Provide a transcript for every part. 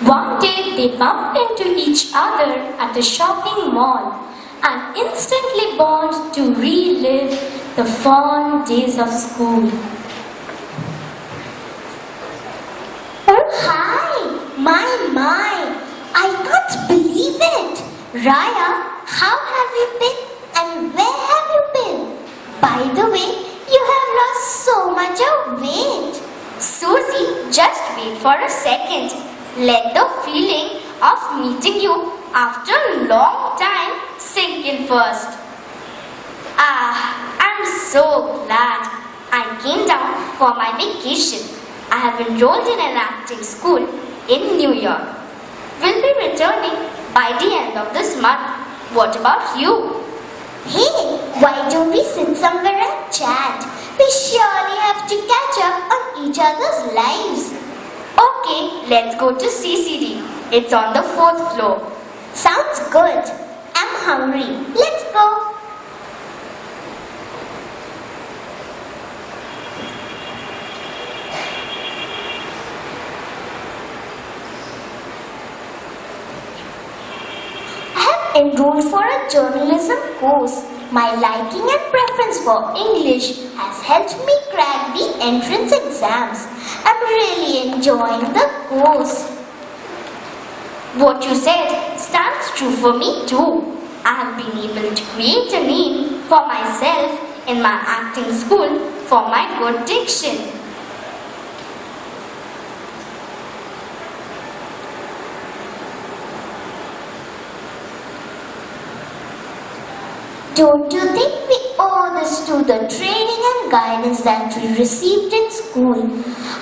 One day they bump into each other at a shopping mall and instantly bond to relive the fond days of school. Oh, hi! My! I can't believe it! Raya, how have you been and where have you been? By the way, you have lost so much of weight. Susie, just wait for a second. Let the feeling of meeting you after a long time sink in first. I'm so glad I came down for my vacation. I have enrolled in an acting school in New York. We'll be returning by the end of this month. What about you? Hey, why don't we sit somewhere and chat? We surely have to catch up on each other's lives. Okay, let's go to CCD. It's on the 4th floor. Sounds good. I'm hungry. Let's go. Enrolled for a journalism course. My liking and preference for English has helped me crack the entrance exams. I'm really enjoying the course. What you said stands true for me too. I have been able to create a name for myself in my acting school for my good diction. Don't you think we owe this to the training and guidance that we received in school?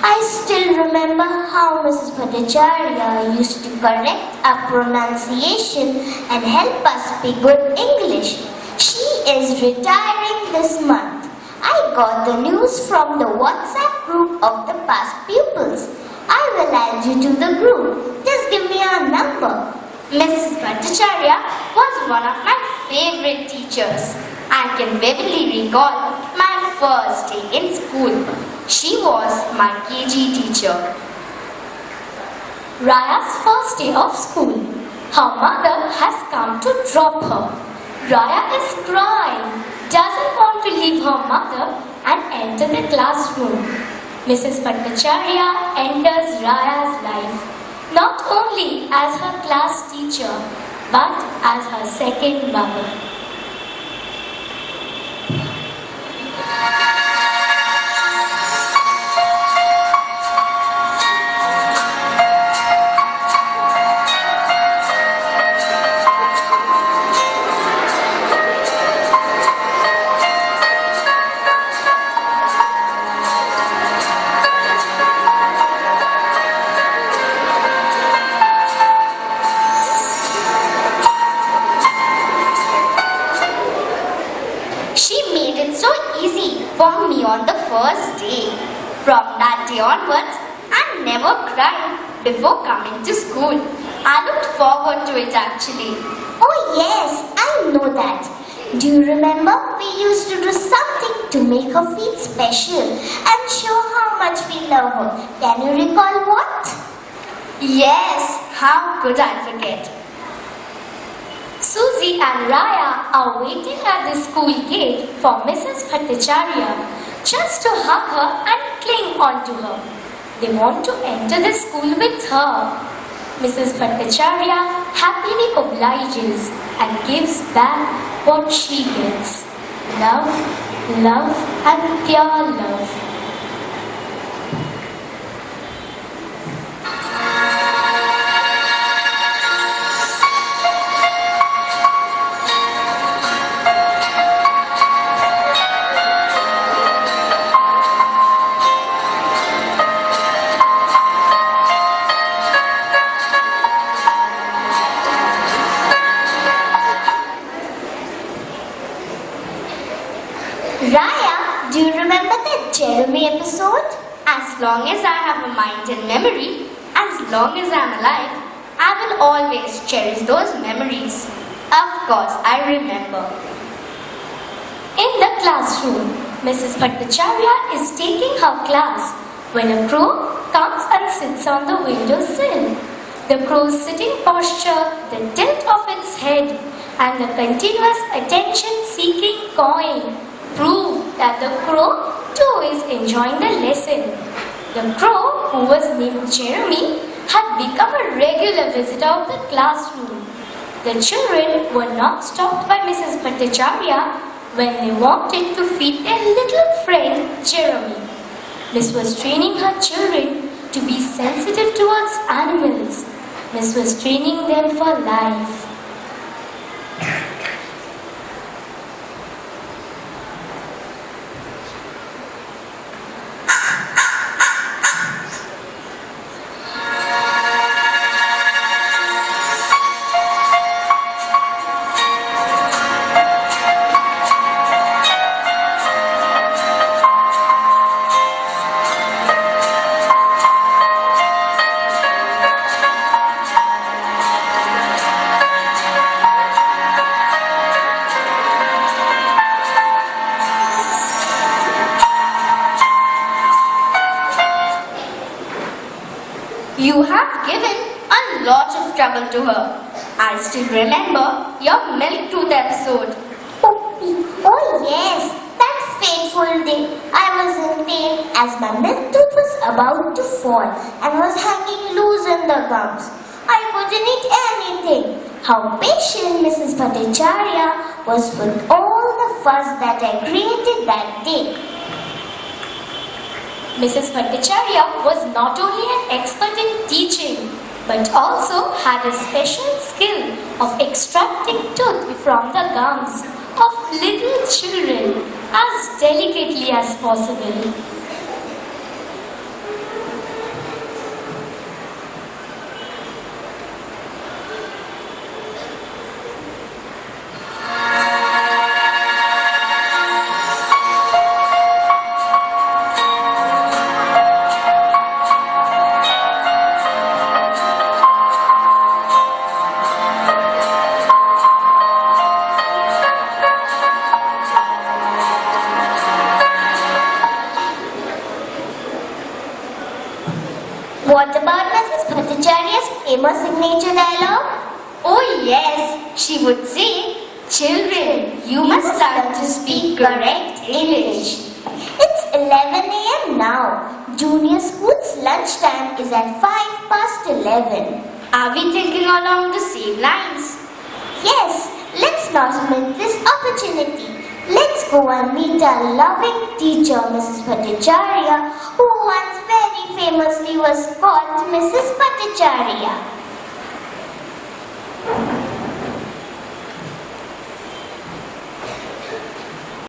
I still remember how Mrs. Bhattacharya used to correct our pronunciation and help us speak good English. She is retiring this month. I got the news from the WhatsApp group of the past pupils. I will add you to the group. Just give me a number. Mrs. Bhattacharya was one of my favorite teachers. I can vividly recall my first day in school. She was my KG teacher. Raya's first day of school. Her mother has come to drop her. Raya is crying, doesn't want to leave her mother and enter the classroom. Mrs. Bhattacharya enters Raya's life, not only as her class teacher, but as her second mother. For me on the first day. From that day onwards, I never cried before coming to school. I looked forward to it actually. Oh yes, I know that. Do you remember we used to do something to make her feel special and show how much we love her? Can you recall what? Yes, how could I forget? Susie and Raya are waiting at the school gate for Mrs. Bhattacharya just to hug her and cling on to her. They want to enter the school with her. Mrs. Bhattacharya happily obliges and gives back what she gets. Love, love and pure love. Raya, do you remember that Jeremy episode? As long as I have a mind and memory, as long as I'm alive, I will always cherish those memories. Of course, I remember. In the classroom, Mrs. Bhattacharya is taking her class when a crow comes and sits on the windowsill. The crow's sitting posture, the tilt of its head, and the continuous attention-seeking cawing prove that the crow too is enjoying the lesson. The crow, who was named Jeremy, had become a regular visitor of the classroom. The children were not stopped by Mrs. Bhattacharya when they wanted to feed their little friend Jeremy. Miss was training her children to be sensitive towards animals. Miss was training them for life. You have given a lot of trouble to her. I still remember your milk tooth episode. Oh yes, that fateful day. I was in pain as my milk tooth was about to fall and was hanging loose in the gums. I couldn't eat anything. How patient Mrs. Bhattacharya was with all the fuss that I created that day. Mrs. Bhattacharya was not only an expert in teaching, but also had a special skill of extracting tooth from the gums of little children as delicately as possible. What about Mrs. Bhattacharya's famous signature dialogue? Oh yes, she would say, "Children, you must learn to speak correct English." It's 11 a.m. now. Junior school's lunchtime is at 11:05. Are we thinking along the same lines? Yes, let's not miss this opportunity. Let's go and meet our loving teacher, Mrs. Bhattacharya, who once very famously was called Mrs. Bhattacharya.